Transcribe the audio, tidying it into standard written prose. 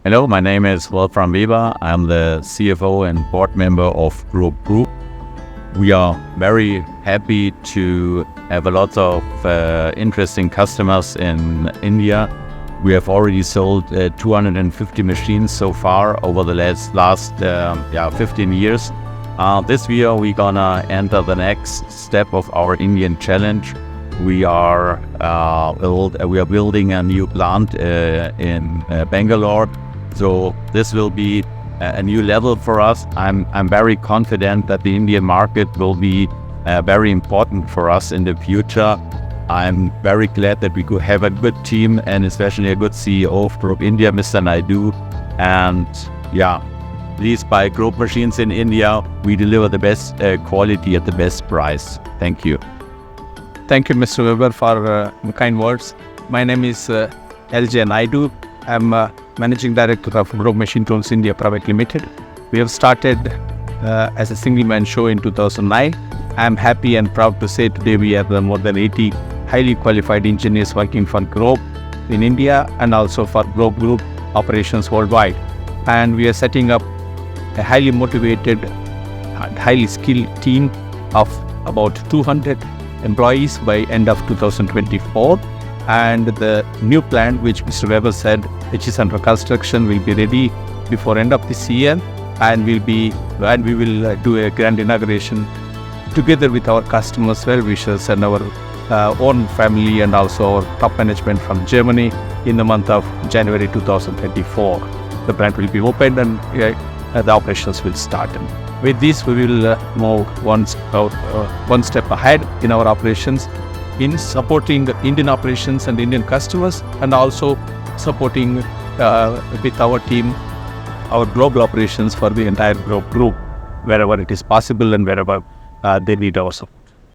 Hello, my name is Wolfram. I'm the CFO and board member of GROB Group. We are very happy to have a lot of interesting customers in India. We have already sold 250 machines so far over the last 15 years. This year we're gonna enter the next step of our Indian challenge. We are building a new plant in Bangalore. So this will be a new level for us. I'm very confident that the Indian market will be very important for us in the future. I'm very glad that we could have a good team and especially a good CEO of GROB India, Mr. Naidu. And please buy GROB machines in India. We deliver the best quality at the best price. Thank you. Thank you, Mr. Weber, for kind words. My name is LJ Naidu. I'm Managing Director of GROB Machine Tools India Private Limited. We have started as a single-man show in 2009. I'm happy and proud to say today we have more than 80 highly qualified engineers working for GROB in India and also for GROB Group operations worldwide. And we are setting up a highly motivated and highly skilled team of about 200 employees by end of 2024. And the new plant, which Mr. Weber said, which is under construction, will be ready before end of this year, and we will do a grand inauguration together with our customers, well-wishers, and our own family, and also our top management from Germany in the month of January 2024. The plant will be opened and the operations will start. And with this, we will move one step ahead in our operations, in supporting Indian operations and Indian customers, and also supporting with our team our global operations for the entire GROB Group wherever it is possible and wherever they need our support.